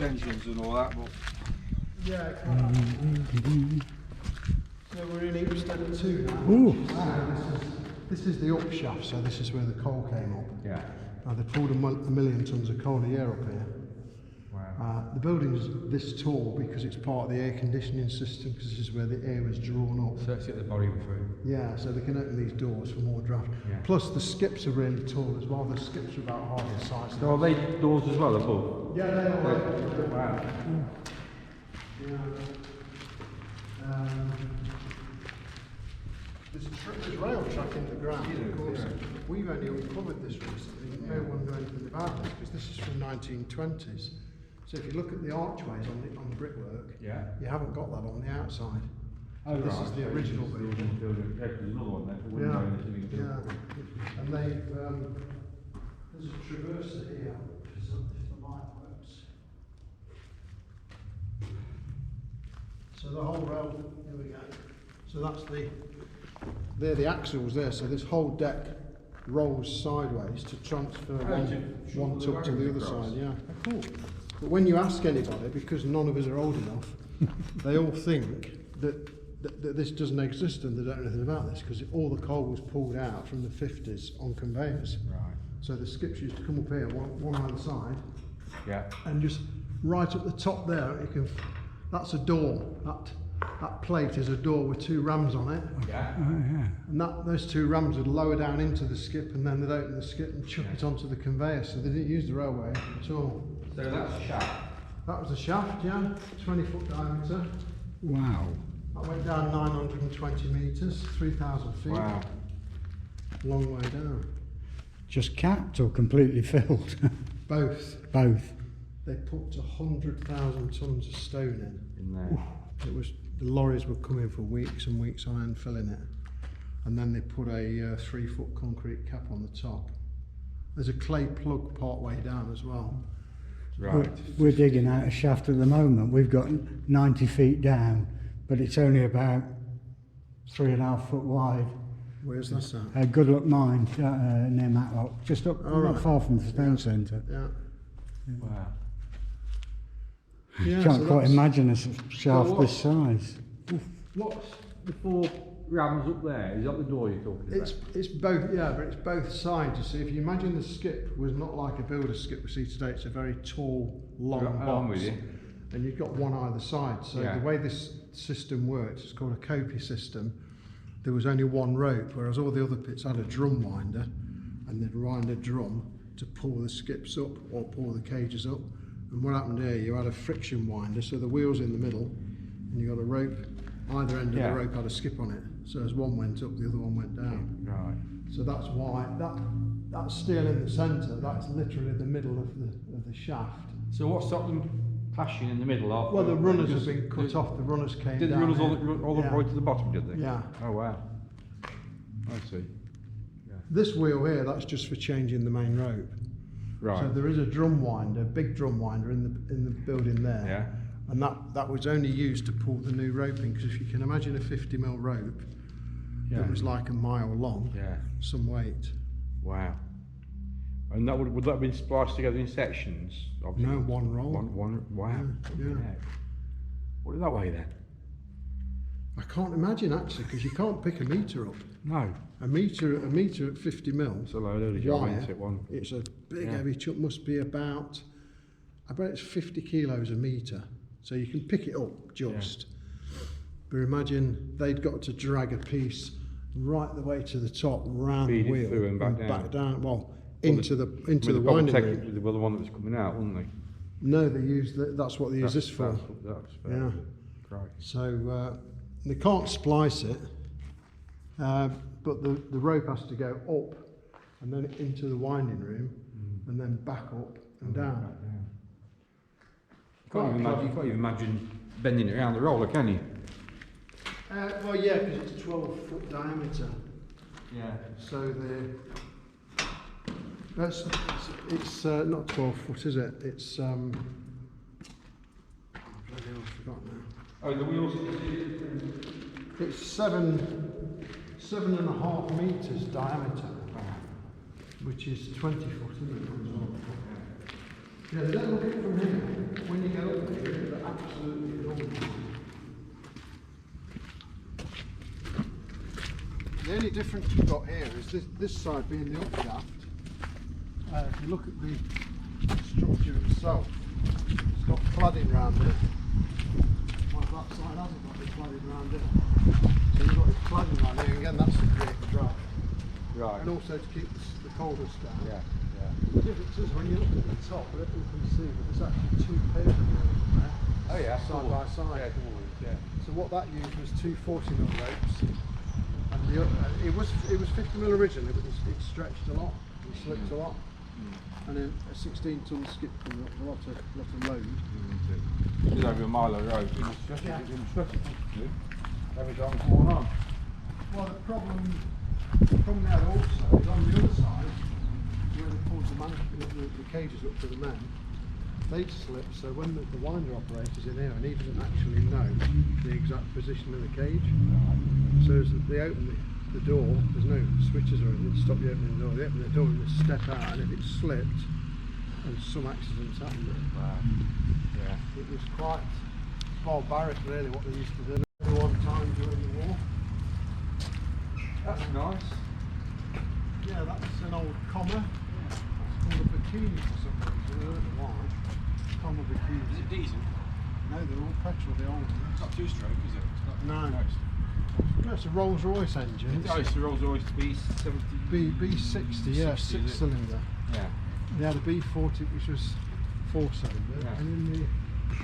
extensions and all that, but Yeah, so we're in Headstocks 2 now. This is the up shaft, so this is where the coal came up. yeah. Now they pulled a million tonnes of coal a year up here. Wow. The building's this tall because it's part of the air conditioning system, because this is where the air was drawn up. So it's get the volume through. Yeah, so they can open these doors for more draft. Yeah. Plus the skips are really tall as well. The skips are about half the size. So are they doors as well above? Yeah, they are. Wow. Yeah. There's rail track in the ground, of course. Yeah. We've only uncovered this recently. No one knew anything about this because this is from 1920s. So if you look at the archways on the brickwork, Yeah. you haven't got that on the outside. Oh, this right. is the original building. Yeah, there's another one there. Yeah, and they've there's a traverser here, which is up if the light works. So the whole rail, here we go. So that's they're the axles there. So this whole deck rolls sideways to transfer one tub to the other side. Yeah, cool. But when you ask anybody, because none of us are old enough, they all think that this doesn't exist and they don't know anything about this, because all the coal was pulled out from the 50s on conveyors. Right. So the skips used to come up here, one either side, Yeah. and just right at the top there, you can. That's a door. That plate is a door with two rams on it, Yeah. and those two rams would lower down into the skip, and then they'd open the skip and chuck it onto the conveyor. So they didn't use the railway at all. So that's a shaft. That was the shaft, yeah, 20-foot diameter. Wow. That went down 920 metres, 3,000 feet. Wow. Long way down. Just capped or completely filled? Both. Both. They put 100,000 tonnes of stone In there. in. The lorries were coming for weeks and weeks on end filling it. And then they put a 3-foot concrete cap on the top. There's a clay plug part way down as well. Right. We're digging out a shaft at the moment. We've got 90 feet down, but it's only about 3.5 foot wide. Where's that at? Good Luck Mine near Matlock, just up not far from the Stone Centre. Yeah. Wow. Yeah, Can't so quite that's- imagine a shaft what- this size. What's the four rams up there? Is that the door you're talking about? It's both, yeah, but it's both sides. You see, if you imagine the skip was not like a builder skip we see today, it's a very tall, long Right, box, I'm with you. and you've got one either side. So Yeah. the way this system works, it's called a copy system. There was only one rope, whereas all the other pits had a drum winder, and they'd wind a drum to pull the skips up or pull the cages up. And what happened here, you had a friction winder, so the wheel's in the middle, and you got a rope. Either end of Yeah. the rope had a skip on it. So as one went up, the other one went down. Right. So that's why that steel in the centre, that's literally the middle of the shaft. So what's stopped them clashing in the middle of? Well, the runners have Just- been cut off. The runners came Did the down. runners all here. the Yeah. way to the bottom, did they? Yeah. Oh wow. I see. This wheel here, that's just for changing the main rope. Right. So there is a drum winder, big drum winder in the building there. Yeah. And that was only used to pull the new rope in, because if you can imagine a 50mm rope, Yeah. that was like a mile long, Yeah. some weight. Wow. And that would that have been spliced together in sections? Obviously. No, one roll. One. Wow. Yeah, yeah. What did that weigh then? I can't imagine actually, because you can't pick a metre up. No. A metre at 50mm. It's a load of job, wire, isn't it? One. it's a big Yeah. heavy chunk, must be about, I bet it's 50 kilos a metre. So you can pick it up just. But imagine they'd got to drag a piece right the way to the top, round Feed the it wheel, through and back down. well, into the They'd winding probably take room. it with the other one that was coming out, wouldn't they? No, they use that's what they use this for. That's Yeah. Right. So they can't splice it, but the rope has to go up and then into the winding room, and then back up and down. You can't even imagine bending it around the roller, can you? Well, yeah, because it's 12-foot diameter. Yeah. So it's not 12 foot, is it? It's bloody hell, I forgot now. Oh, the wheels. It's 7.5 metres diameter, which is 20 foot, isn't it? Yeah, they don't look it from here. When you get up here, they're absolutely enormous. The only difference you've got here is this side being the upshaft. If you look at the structure itself, it's got cladding round it. Well, that side hasn't got the cladding round it. So you've got the cladding round here, again that's to create the draft. Right. And also to keep the coldness down. Yeah. The difference is when you look at the top, I don't know if you can see, but there's actually two pavement rails there. Oh yeah. Side by side. Yeah, doors, yeah. So what that used was two 40mm ropes, and it was 50mm originally, but it stretched a lot, it slipped a lot, and then a 16-ton skip from a lot of load. It was over a mile of road. It was just every time going on. Well, the problem there also is on the other side, where they pulled the cages up for the men, they'd slip, so when the winder operator's in here and he doesn't actually know the exact position of the cage, so as they open the door, there's no switches or anything to stop you opening the door. They open the door and they step out, and if it slipped, and some accidents happened, it was quite barbaric really what they used to do one time during the war. That's nice. Yeah, that's an old comma. It's called a bikini for some reason, I don't know why. Comma bikini. Is it diesel? No, they're all petrol, the old ones. It's not two-stroke, is it? It's not, No. No, it's a Rolls Royce engine. Oh, it's the Rolls Royce B70. B60, yeah, 60, six-cylinder. Yeah. They had a B40 which was 4-cylinder, Yeah. and in the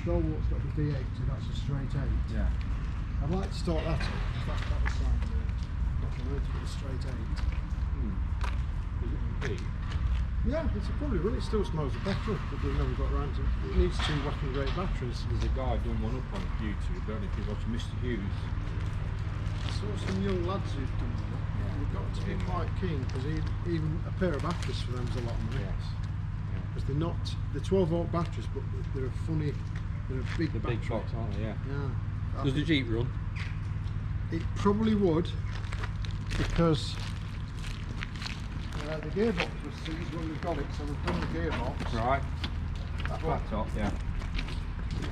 Stalwart's got the B80, that's a straight 8. Yeah. I'd like to start that up, because that was like a relatively straight 8. Is it big? Yeah, it's probably will. It still smells of petrol, but they've never got around to it. It needs 2 weapon grade batteries. There's a guy done one up on YouTube, don't know if you watch Mr. Hughes. I saw some young lads who've done that. You've got to be quite keen, because even a pair of batteries for them is a lot of money. Yes. Because they're not, they're 12-volt batteries, but they're a funny, they're a big The battery. big box, aren't they? Yeah. Yeah. Does the Jeep run? It probably would, because the gearbox was seized when we got it, so we've done the gearbox. Right. That flat top, yeah.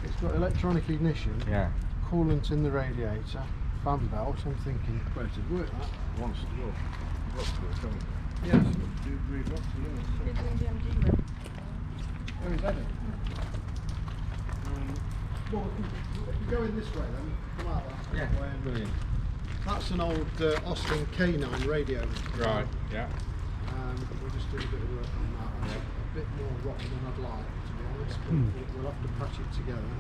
It's got electronic ignition, Yeah. coolant in the radiator, fan belt. I'm thinking, well, it'd work that. Wants to work. You've got to work, haven't you? Yes, do agree with that. Oh, is that it? Well, if you go in this way then, come out that way. And brilliant. that's an old Austin K9 radio. Right, yeah. We're just doing a bit of work on that. It's a bit more rotten than I'd like, to be honest, but we'll have to patch it together.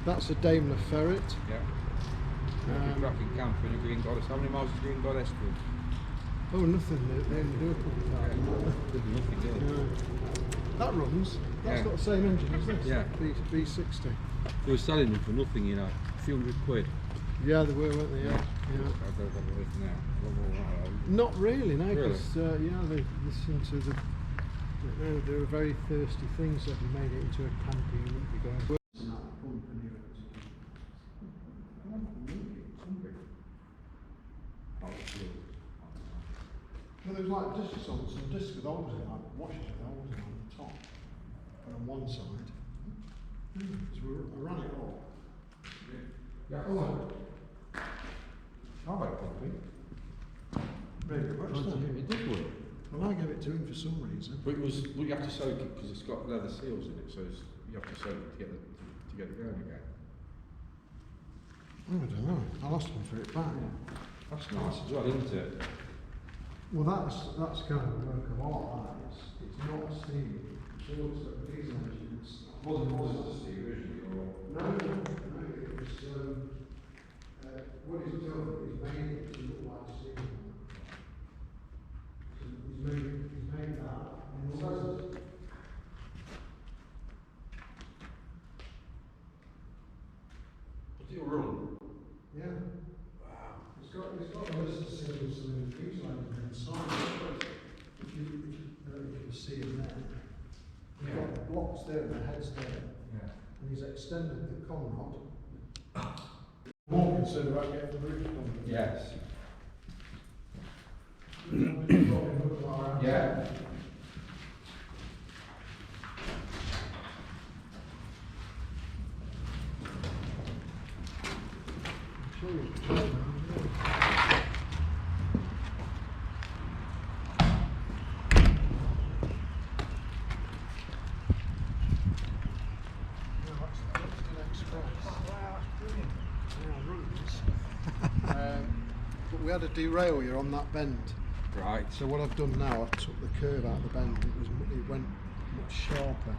That's a Daimler Ferret. Yeah. Cracking camper in a Green Goddess. How many miles is Green Goddess doing? Oh, nothing. They only do a couple of thousand. There's nothing, is there? That runs. That's got the same engine as this. Yeah. B60. They were selling them for nothing, you know. A few £100. Yeah, they were, weren't they? Yeah. I don't have it now. Not really, no, Really? because they listen to the. They're a very thirsty thing, so if you made it into a camping, you wouldn't be going. Well, there was like discs on some discs with holes in it, like washers with holes in on the top, and on one side. So I ran it all. Yeah, oh, I like pumping. Very good much, doesn't it? It did work. Well, I gave it to him for some reason. But you have to soak it because it's got leather seals in it, so you have to soak it to get it going again. Oh, I don't know. I'll ask him for it back. That's nice as well, isn't it? Well, that's kind of a work of art. It's not steam. It looks like a diesel engine. Was it steam originally, or? No. It was what he's done is made it to look like steam. So he's made that. And Does it run? yeah. Wow. It's got a list of single cylinder diesel engine inside. If you can see in there. You've got blocks there and the heads there. Yeah. And he's extended the conrod. More concerned about getting the roof done. Yes. Yeah. we had a derailleur on that bend. Right. So what I've done now, I've took the curve out of the bend. It went much sharper.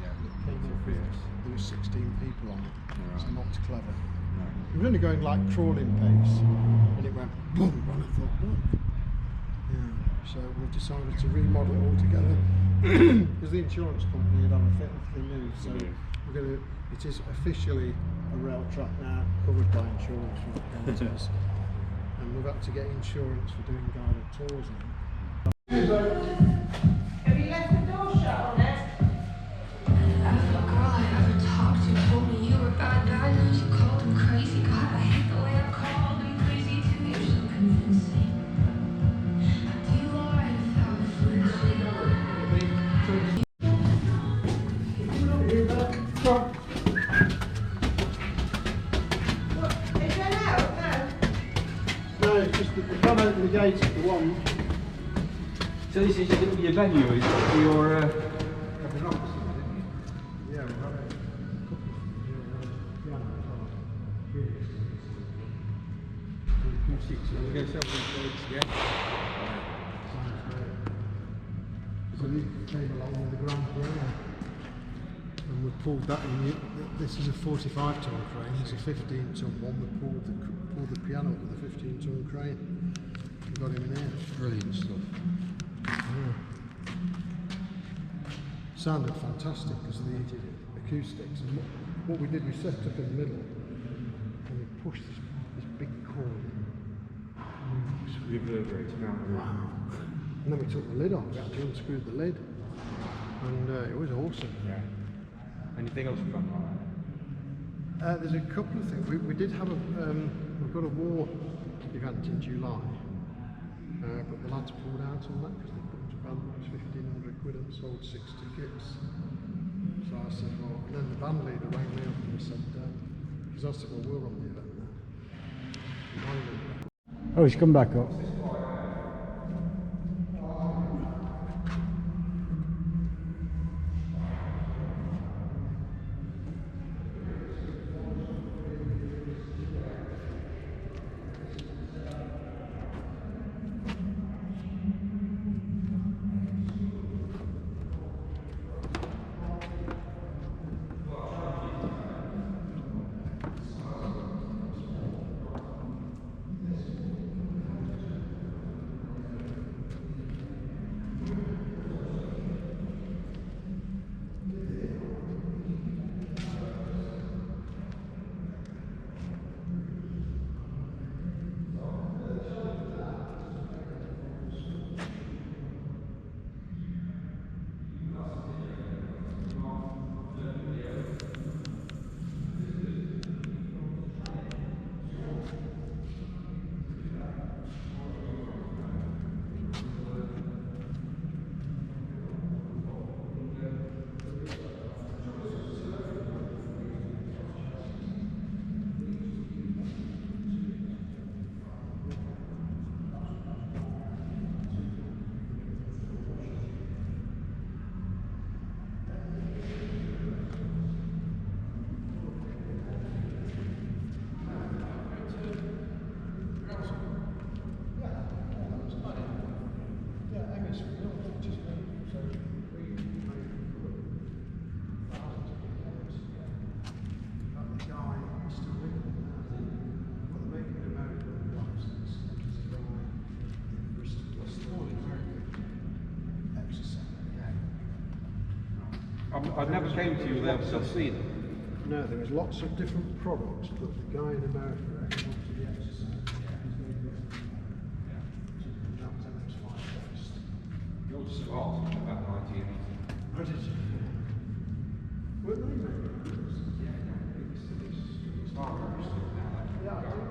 Yeah. There was 16 people on it. Right. So not clever. No. It was only going like crawling pace, and it went boom, and I thought, what? Yeah. So we've decided to remodel it all together because the insurance company had a fit if they moved. So we're going to. It is officially a rail track now, covered by insurance for the penalties, and we've had to get insurance for doing guided tours on it. Have you left the door shut on it? Every girl I ever talked to told me you were bad, bad news. You called them crazy. God, I hate the way I called them crazy too. You're so convincing. Do you alright without me flinching? Is there out now? No, it's just that we can't open the gate at the one. So this is your venue, is it? For your, Yeah, we've had a couple of pianos We're going to sell these boats, yeah? So we came along with the Grand Piano, and we pulled that in. This is a 45-ton crane. It's a 15-ton one. We pulled the piano up with a 15-ton crane. We got him in here. Brilliant stuff. Yeah. Sounded fantastic because of the acoustics. And what we did, we set up in the middle, and we pushed this big cord. Reverberating out. Wow. And then we took the lid off. We actually unscrewed the lid, and it was awesome. Yeah. Anything else fun like that? There's a couple of things. We did have we've got a war event in July, but the lads pulled out on that because they booked a band that was 1,500 quid and sold 6 tickets. So I said, well, and then the band leader rang me up and said, because I said, well, we're on the event now. The band leader. Oh, he's come back up. I never came to you without seeing them. No, there was lots of different products, but the guy in America actually wanted the exercise. That was MX5 first. Yours is about 1980. How did you? Were they made? It's not very still now. Yeah, I think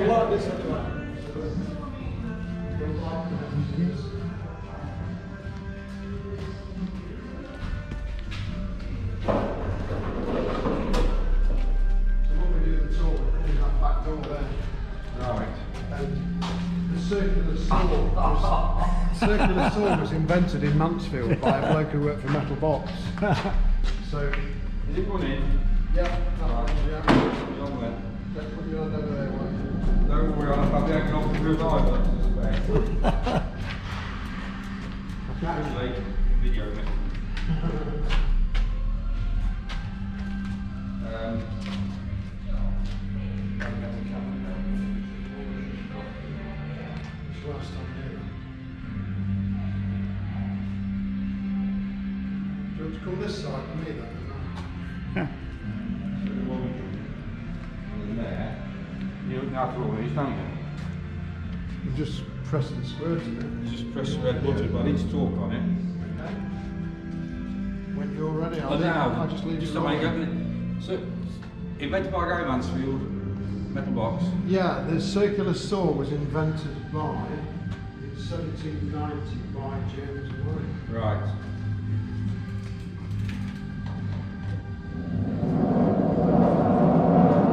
you like this anyway? circular saw was invented in Mansfield by a bloke who worked for Metal Box. So, Is it running? yeah, yeah. Put it on then. Let's put your hand over there, won't you? Don't worry, I'll be hanging off the reviver, I suspect. Actually, video me. It's last time here. Do you want to come this side for me then? There. You don't have to all these, don't you? You just press the squares in You just press the red button, but I need to talk on it. it. Okay. When you're ready, Oh, now, I'll just leave just you to make alone. it. So, invented by Gary Mansfield, Metal Box. Yeah, the circular saw was invented by, in 1790, by James Wood. Right.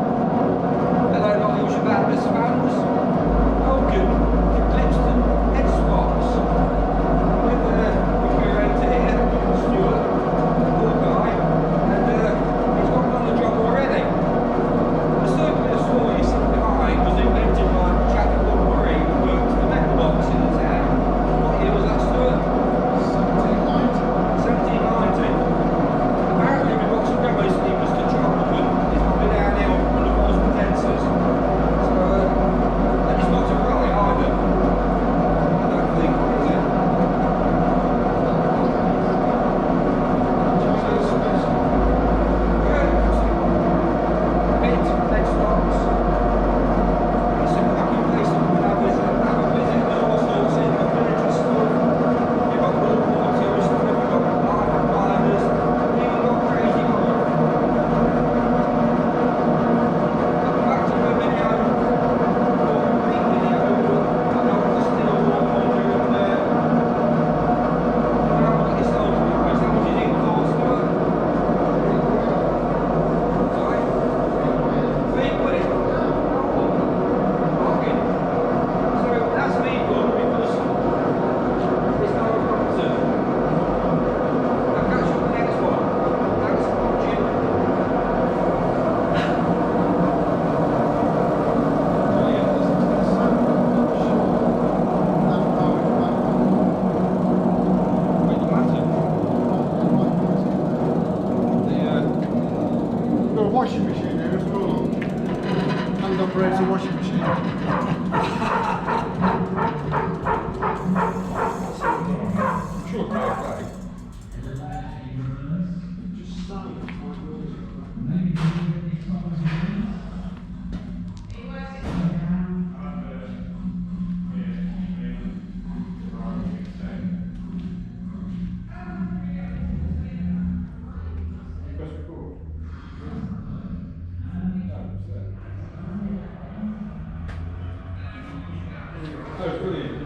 Hello, not usual Madness fans. Welcome to Clipstone Headstocks. With the curator here, Stuart, the poor guy, and he's got another job already. The circular saw you see behind was invented by a chap called Murray who worked for the Metal Box in the town. What year was that, Stuart? 1790. Apparently we've got some demos sleepers to travel with. He's got me down here under false pretences. So, and it's not a rally either. I don't think, is it? Washing machine there as well. Hand operated washing machine. Sure, okay. Just silent. Oh, brilliant.